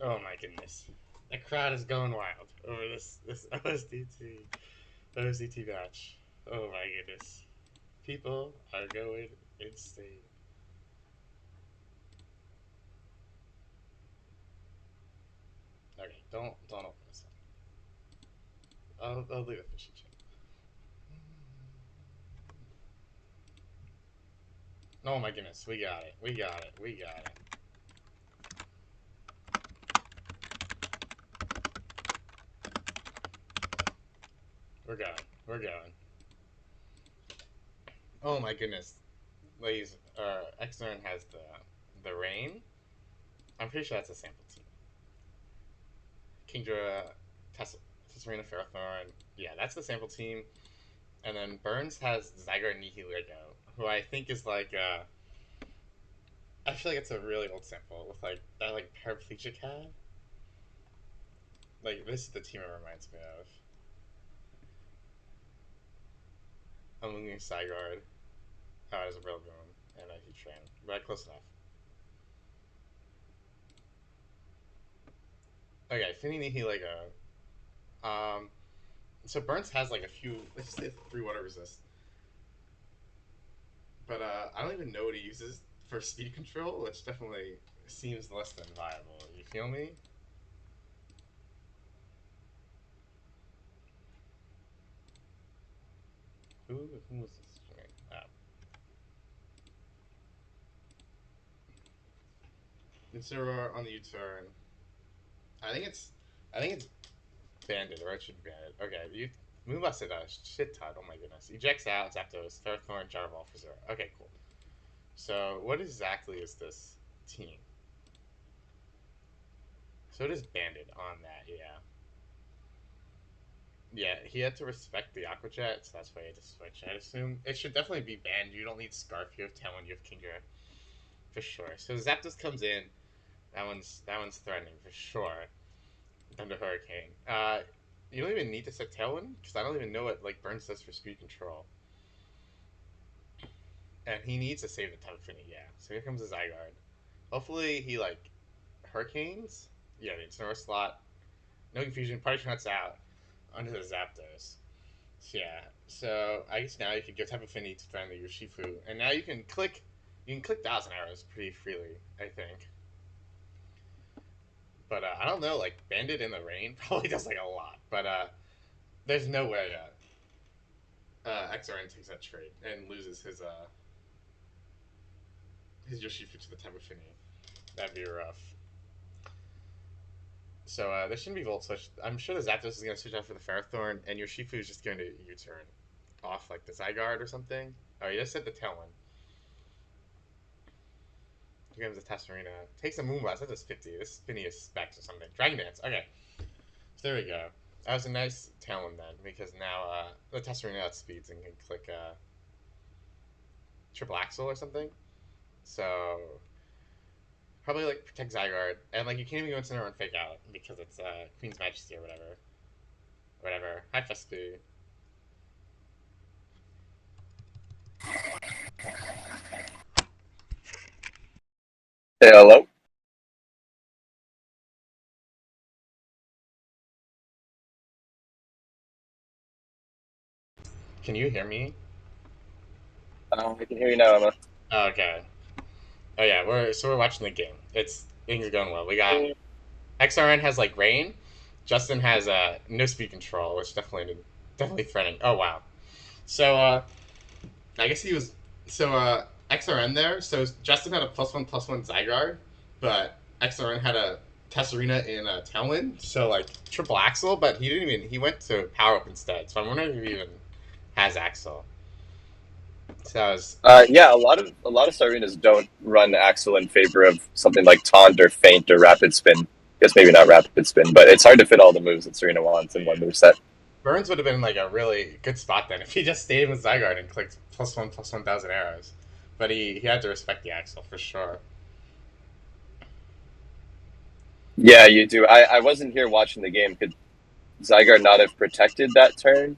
Oh my goodness. The crowd is going wild over this OSDT match. Oh my goodness. People are going insane. Okay, don't open this one. I'll leave a fishy chat. Oh my goodness, we got it. We got it. We got it. We're going. We're going. Oh my goodness. Ladies, Exern has the rain. I'm pretty sure that's a sample team. Kingdra, Tesserina, Ferrothorn. Yeah, that's the sample team. And then Burns has Zygarde Nihilego, who I think is like I feel like it's a really old sample with like that like paraplegic head. Like this is the team it reminds me of. I'm looking at Zygarde. Oh, it has a real boom and a Heatran. But close enough. Okay, Finny Nihilego. Um, so Burns has like a few. Let's just say 3 water resist. But I don't even know what he uses for speed control, which definitely seems less than viable. You feel me? Who was this? Oh. Incineroar on the U-turn. I think it's I think it's banded, or it should be banded. Okay, you Moonblast did a shit ton. Oh my goodness. Ejects out, Zapdos, Ferrothorn, Gyro for 0. Okay, cool. So what exactly is this team? So it is banded on that, yeah. Yeah, he had to respect the Aqua Jet, so that's why he had to switch. I'd assume it should definitely be banned. You don't need Scarf. You have Talon. You have Kingdra, for sure. So Zapdos comes in. That one's threatening for sure. Thunder Hurricane. You don't even need to set Tailwind because I don't even know what like Burns does for speed control. And he needs to save the Type Finny. Yeah. So here comes the Zygarde. Hopefully he like Hurricanes. Yeah, the Incineroar slot. No confusion. Party Shots out onto the Zapdos. Yeah. So I guess now you could give Type Affinity to threaten the Urshifu, and now you can click Thousand Arrows pretty freely. I think. But I don't know. Like Bandit in the Rain probably does like a lot. But there's no way XRN takes that trade and loses his Yoshifu to the Type Affinity. That'd be rough. So there shouldn't be Volt Switch. I'm sure the Zapdos is going to switch out for the Ferrothorn, and Yoshifu is just going to U-turn off like the Zygarde or something. Oh, he just said the Tailwind. Here comes the Tesserina. Takes a Moonblast. That's just 50. This Spinny is Specs or something. Dragon Dance. Okay. So there we go. That was a nice Tailwind then, because now the Tesserina outspeeds and can click Triple Axle or something. So probably like protect Zygarde, and like you can't even go into and fake out because it's Queen's Majesty or whatever. Whatever. Hi fespy. Hey, hello. Can you hear me? I can hear you now, Emma. Oh, okay. Oh yeah, we're watching the game. Things are going well. We got XRN has like rain. Justin has no speed control, which definitely threatening. Oh wow. So I guess he was so XRN there. So Justin had a +1/+1 Zygarde, but XRN had a Tesserina in a Tailwind. So like triple Axle, but he didn't even he went to power up instead. So I'm wondering if he even has Axle. So that was Yeah, a lot of Starinas don't run Axel in favor of something like Taunt or Feint or Rapid Spin. Guess maybe not Rapid Spin, but it's hard to fit all the moves that Serena wants in one move set. Burns would have been like a really good spot then if he just stayed with Zygarde and clicked +1/+1,000 arrows. But he had to respect the Axle for sure. Yeah, you do. I wasn't here watching the game. Could Zygarde not have protected that turn?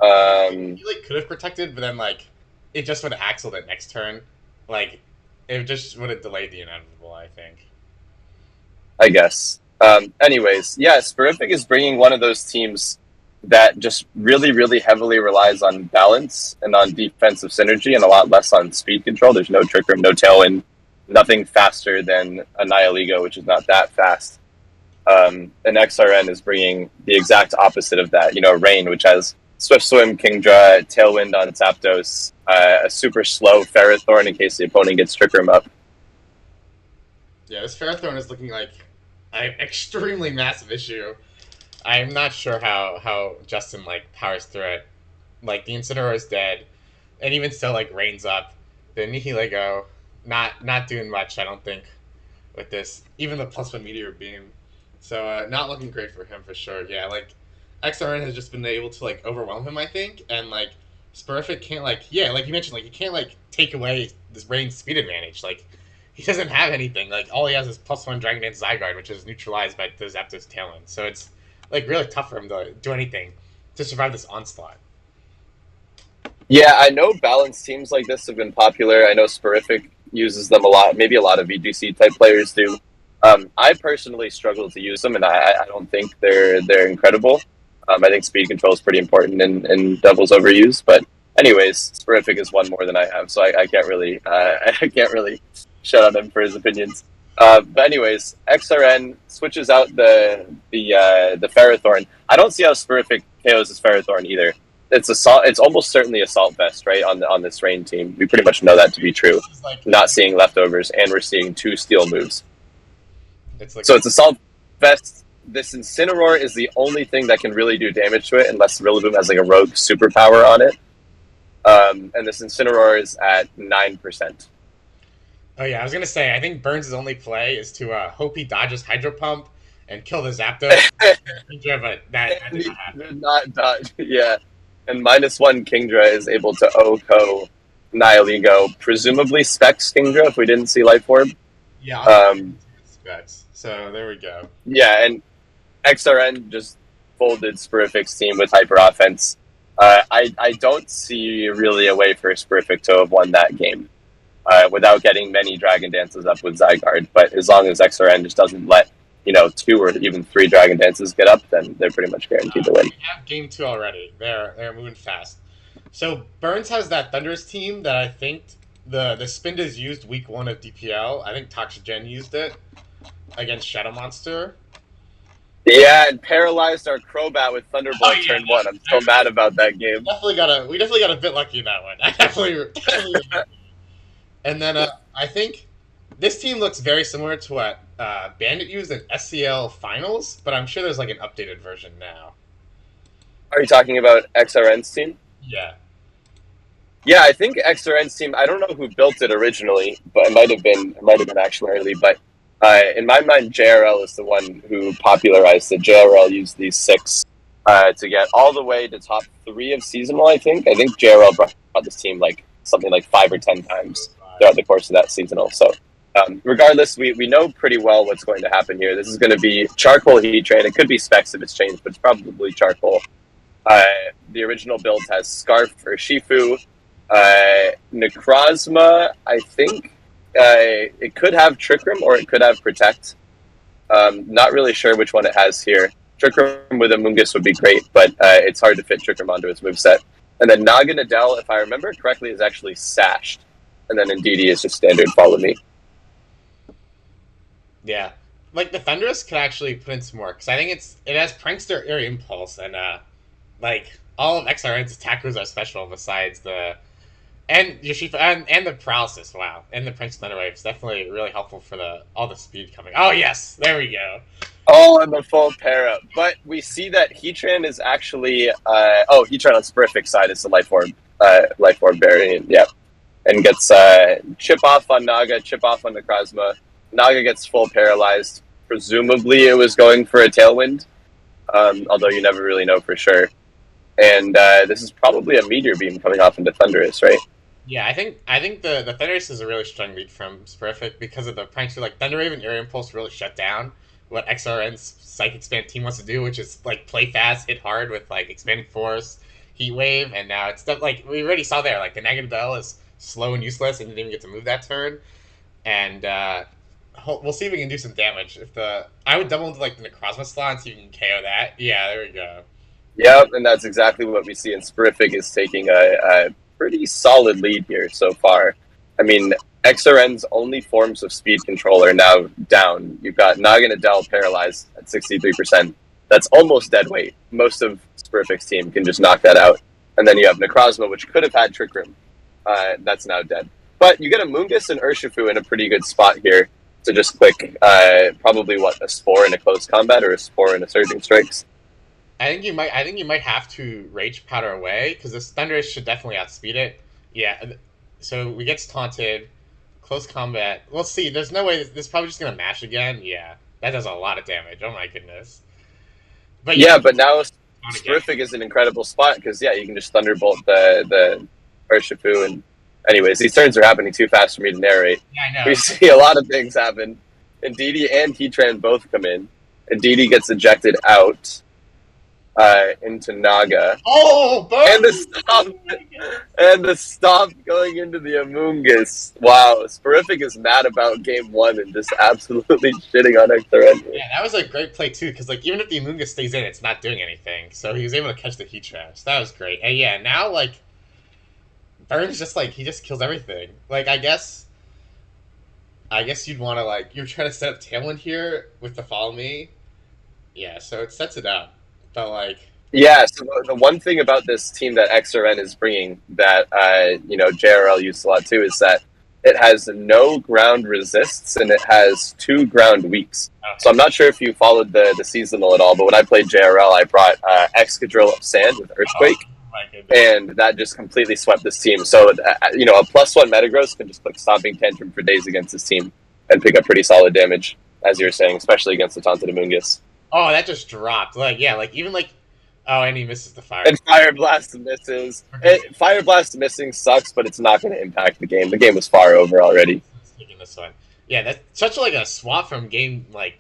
He like could have protected, but then like it just would have axled it next turn. Like it just would have delayed the inevitable. I think. I guess. Anyways, yeah, Spurrific is bringing one of those teams that just really, really heavily relies on balance and on defensive synergy and a lot less on speed control. There's no trick room, no tailwind, nothing faster than a Nihiligo, which is not that fast. And XRN is bringing the exact opposite of that. Rain, which has Swift Swim, Kingdra, Tailwind on Zapdos, a super slow Ferrothorn in case the opponent gets Trick Room up. Yeah, this Ferrothorn is looking like an extremely massive issue. I'm not sure how Justin like powers through it. Like the Incineroar is dead, and even still like Rain's up. The Nihilego not doing much, I don't think, with this. Even the +1 Meteor Beam, so not looking great for him for sure. Yeah, like XRN has just been able to like overwhelm him, I think, and like Spurrific can't like like you mentioned, like he can't like take away this Rain's speed advantage. Like he doesn't have anything. Like all he has is +1 Dragon Dance Zygarde, which is neutralized by the Zapdos Tailwind. So it's like really tough for him to do anything to survive this onslaught. Yeah, I know balanced teams like this have been popular. I know Spurrific uses them a lot. Maybe a lot of VGC type players do. I personally struggle to use them, and I don't think they're incredible. I think speed control is pretty important in Devil's Overuse. But anyways, Spurrific is one more than I have, so I can't really I can't really shut on him for his opinions. But anyways, XRN switches out the Ferrothorn. I don't see how Spurrific KOs his Ferrothorn either. It's assault. It's almost certainly Assault Vest, right? On this Rain team, we pretty much know that to be true. Like, not seeing leftovers, and we're seeing 2 Steel moves. So it's Assault Vest. This Incineroar is the only thing that can really do damage to it, unless Rillaboom has like a rogue superpower on it. And this Incineroar is at 9%. Oh yeah, I was gonna say I think Burns' only play is to hope he dodges Hydro Pump and kill the Zapdos. But that did not happen. Did not dodge. Yeah, and -1 Kingdra is able to OHKO Nihilego, presumably Specs Kingdra if we didn't see Life Orb. Yeah, Specs. So there we go. Yeah, and XRN just folded Spurrific's team with Hyper Offense. I don't see really a way for Spurrific to have won that game without getting many Dragon Dances up with Zygarde. But as long as XRN just doesn't let 2 or even 3 Dragon Dances get up, then they're pretty much guaranteed to win. We have game 2 already. They're moving fast. So Burns has that Thunderous team that I think the Spindas used week 1 of DPL. I think Toxagen used it against Shadow Monster. Yeah, and paralyzed our Crobat with Thunderbolt turn 1. I'm so mad about that game. We definitely got a bit lucky in that one. I definitely And then I think this team looks very similar to what Bandit used in SCL Finals, but I'm sure there's like an updated version now. Are you talking about XRN's team? Yeah. Yeah, I think XRN's team. I don't know who built it originally, but it might have been actually early. But in my mind, JRL is the one who popularized it. JRL used these 6 to get all the way to top 3 of seasonal. I think JRL brought this team like something like 5 or 10 times throughout the course of that seasonal. So regardless, we know pretty well what's going to happen here. This is going to be Charcoal Heatran. It could be Specs if it's changed, but it's probably Charcoal. The original build has Scarf or Shifu. Necrozma, I think it could have Trick Room or it could have Protect. Not really sure which one it has here. Trick Room with a Mungus would be great, but it's hard to fit Trick Room onto its moveset. And then Naga Nadell, if I remember correctly, is actually Sashed. And then Indeedee is just standard Follow Me. Yeah. Like the Thunderous could actually put in some work. Because I think it has Prankster, Air Impulse, and like all of XRN's attackers are special besides the and Yoshifa and the Paralysis, wow. And the Prince Thunderwave's definitely really helpful for all the speed coming. Oh yes, there we go. Oh, and the full para. But we see that Heatran is actually Heatran on Spurrific's side is the Life Orb variant, yeah. And gets chip off on Naga, chip off on Necrozma. Naga gets full paralyzed. Presumably it was going for a Tailwind, although you never really know for sure. And this is probably a Meteor Beam coming off into Thunderous, right? Yeah, I think the Thunderous is a really strong lead from Spurrific because of the pranks. Like Thunderwave and Air Impulse really shut down what XRN's Psychic Expand team wants to do, which is like play fast, hit hard with like Expanding Force, Heat Wave, and now it's like we already saw there. Like the Negative Bell is slow and useless and didn't even get to move that turn, and we'll see if we can do some damage. If the I would double into like the Necrozma slot so you can KO that. Yeah, there we go. Yep, and that's exactly what we see. And Spurrific is taking a pretty solid lead here so far. I mean, XRN's only forms of speed control are now down. You've got Naga and Adele paralyzed at 63%. That's almost dead weight. Most of Spurrific's team can just knock that out. And then you have Necrozma, which could have had Trick Room. That's now dead. But you get a Mungus and Urshifu in a pretty good spot here to just click probably a Spore in a close combat or a Spore in a Surging Strikes. I think you might. I think you might have to Rage Powder away because this Thunderous should definitely outspeed it. Yeah. So we get taunted, close combat. We'll see. There's no way. This is probably just gonna mash again. Yeah, that does a lot of damage. Oh my goodness. But yeah, Yeah, but now taunt again. Spurrific is an incredible spot because yeah, you can just Thunderbolt the Urshifu, and anyways, these turns are happening too fast for me to narrate. Yeah, I We know. see a lot of things happen. Ndidi and Heatran both come in. Ndidi gets ejected out into Naga, Oh, and the boom! stop Oh my goodness. and the stop going into the Amoongus. Wow, Spurrific is mad about game one and just absolutely shitting on XRN. Yeah, that was a great play too, because like even if the Amoonga stays in, it's not doing anything. So he was able to catch the heat traps. That was great. And yeah, now like Burns just like he just kills everything. Like I guess you'd want to like you're trying to set up Tailwind here with the follow me. Yeah, so it sets it up. But like Yeah, so the one thing about this team that XRN is bringing that JRL used a lot too is that it has no ground resists and it has 2 ground weaks. So okay. I'm not sure if you followed the seasonal at all, but when I played JRL, I brought Excadrill of Sand with Oh Earthquake, my goodness. and that just completely swept this team. So a +1 Metagross can just click Stomping Tantrum for days against this team and pick up pretty solid damage, as you were saying, especially against the Taunted Amoongus. Oh, that just dropped. Like yeah, like even like oh, and he misses the fire. And Fire Blast misses. Fire Blast missing sucks, but it's not going to impact the game. The game was far over already. Taking this one. Yeah, that's such like a swap from game like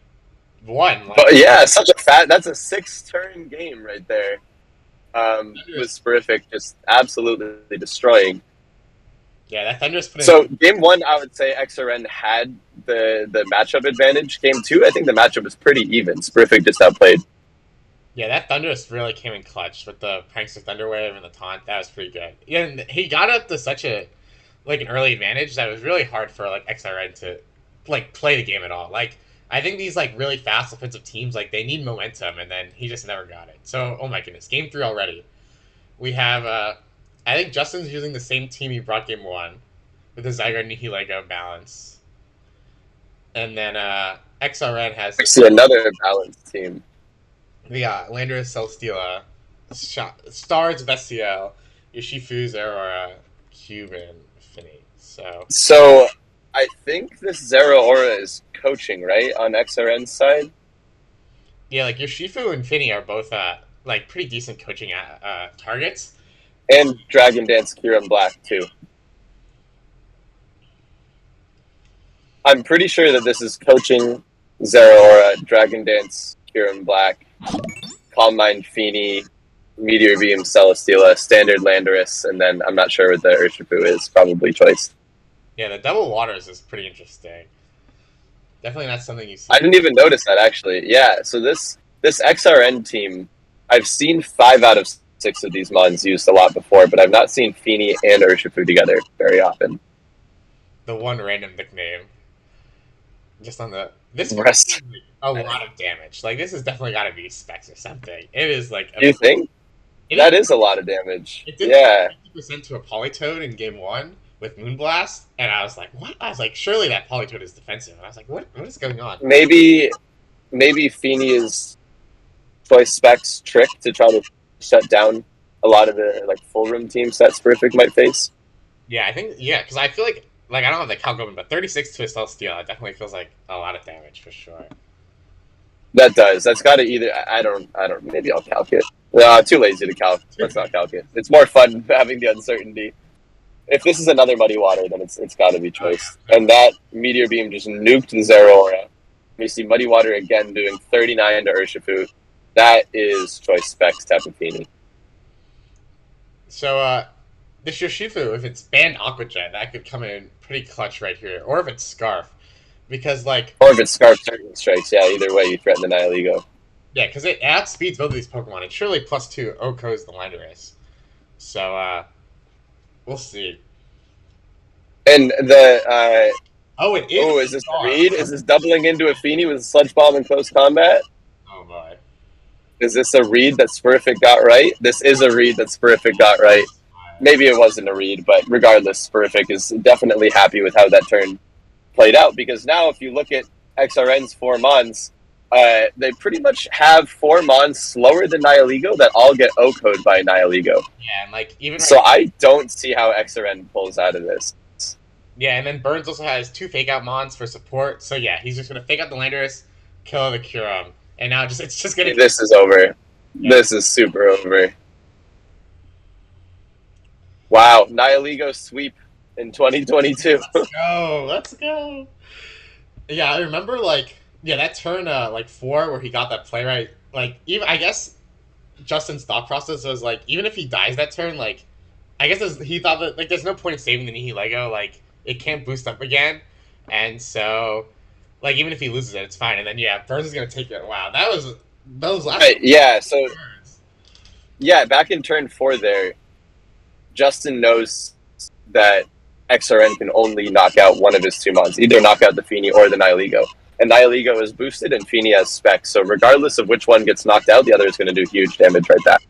one. Like But yeah, that's a 6-turn game right there. With Spurrific just absolutely destroying. yeah, that Thunderous put in. So game one, I would say XRN had the matchup advantage. Game two, I think the matchup was pretty even. Spurrific just outplayed. Yeah, that Thunderous really came in clutch with the Prankster Thunderwave and the taunt. That was pretty good. Yeah, and he got up to such a like an early advantage that it was really hard for like XRN to like play the game at all. Like I think these like really fast offensive teams like they need momentum, and then he just never got it. So oh my goodness, game three already. We have I think Justin's using the same team he brought game one with the Zygarde Nihilego balance, and then XRN has We see another balanced team. we got Landorus Celesteela, Stars Vestiel, Yoshifu's Aurora, Cuban, Finny. So So I think this Zero Aura is coaching, right, on XRN's side? yeah, like Yoshifu and Finny are both like pretty decent coaching targets. And Dragon Dance Kieran Black, too. I'm pretty sure that this is coaching Zero Aura, Dragon Dance Kieran Black, Calm Mind Feeny, Meteor Beam Celesteela, Standard Landorus, and then I'm not sure what the Urshifu is, probably Choice. Yeah, the double waters is pretty interesting. Definitely not something you see. I didn't even notice that actually. Yeah, so this XRN team, I've seen 5 out of 6 of these mods used a lot before, but I've not seen Feeny and Urshifu together very often. The one random nickname, just on the this Rest. a lot of damage. Like this has definitely got to be specs or something. It is like Do you think? it That is is a lot of damage. it did Yeah. 50% to a Polytoad in game one with Moonblast, and I was like, what? I was like, surely that Polytoad is defensive. And I was like, what is going on? Maybe Feeny is Choice Specs trick to try to shut down a lot of the like full room teams that Spurrific might face. Yeah, I think yeah, because I feel like I don't have the calc open, but 36 to a Stealth Steel, that definitely feels like a lot of damage for sure. That does. That's got to either. I don't. Maybe I'll calc it. Too lazy to calc. Let's not calc it. It's more fun having the uncertainty. If this is another Muddy Water, then it's got to be Choice. And that Meteor Beam just nuked the Zero Aura. We see Muddy Water again doing 39 to Urshifu. That is Choice Specs Tapu Fini. So this Yoshifu, if it's banned Aqua Jet, that could come in pretty clutch right here, or if it's Scarf. because like Or if it's Scarf Turtle Strikes, yeah, either way you threaten the Nihilego. yeah, because it outspeeds both of these Pokemon. And surely +2 OHKOs the Landorus. So we'll see. And the Oh, it is oh, a is this a star. read? Is this doubling into a Feeny with a Sludge Bomb in close combat? Oh boy. Is this a read that Spurrific got right? This is a read that Spurrific got right. Maybe it wasn't a read, but regardless, Spurrific is definitely happy with how that turn played out, because now if you look at XRN's 4 Mons, they pretty much have 4 Mons slower than Nihilego that all get O-code by Nihilego. Yeah, and like even So right, I don't see how XRN pulls out of this. yeah, and then Burns also has 2 fake out Mons for support. So yeah, he's just gonna fake out the Landorus, kill the Kyurem, and now just it's just gonna This is over. yeah. This is super over. Wow, Nihilego sweep in 2022. Let's go, let's go. Yeah, I remember like yeah that turn like 4 where he got that play right. Like even I guess Justin's thought process was like even if he dies that turn, like I guess he thought that like there's no point in saving the Nihilego, like it can't boost up again, and so like even if he loses it, it's fine. And then yeah, Burns is gonna take it. Wow, that was those last Right, yeah, so turns. yeah, back in turn 4 there, Justin knows that XRN can only knock out one of his 2 Mons, either knock out the Feeny or the Nihilego. And Nihilego is boosted and Feeny has spec, so regardless of which one gets knocked out, the other is going to do huge damage right back.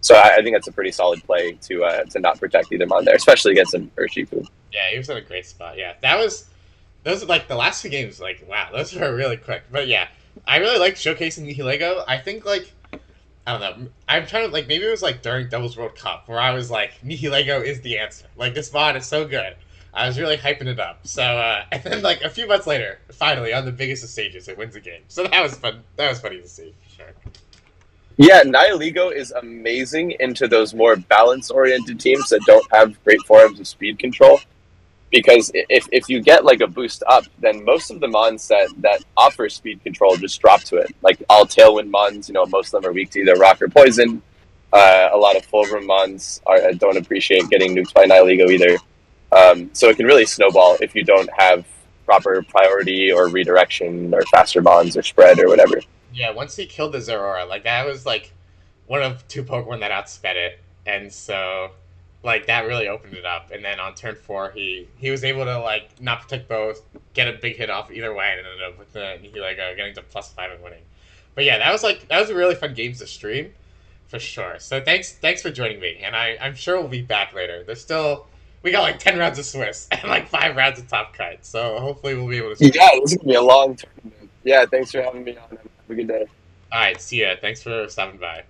So I think that's a pretty solid play to not protect either Mon there, especially against an Urshifu. Yeah, he was in a great spot. Yeah, that was those like the last 2 games. Like wow, those were really quick. But yeah, I really liked showcasing Nihilego. I think like I don't know. I'm trying to like maybe it was like during Doubles World Cup where I was like Nihilego is the answer. Like this mod is so good. I was really hyping it up. So and then like a few months later, finally on the biggest of stages, it wins a game. So that was fun. That was funny to see. For sure. Yeah, Nihilego is amazing into those more balance-oriented teams that don't have great forms of speed control. Because if you get like a boost up, then most of the Mons that offer speed control just drop to it. Like all Tailwind Mons, most of them are weak to either Rock or Poison. A lot of Fulgrim Mons don't appreciate getting nuked by Nihilego either. So it can really snowball if you don't have proper priority or redirection or faster Mons or spread or whatever. Yeah, once he killed the Zeraora, like that was like one of 2 Pokemon that outsped it, and so like that really opened it up. And then on turn 4, he was able to like not protect both, get a big hit off either way, and ended up with the Nihilego getting to +5 and winning. But yeah, that was a really fun games to stream for sure. So thanks for joining me, and I'm sure we'll be back later. There's still we got like 10 rounds of Swiss and like 5 rounds of Top Kite, so hopefully we'll be able to. Yeah, this is gonna be a long tournament. Yeah, thanks for having me on. Have a good day. All right, see ya. Thanks for stopping by.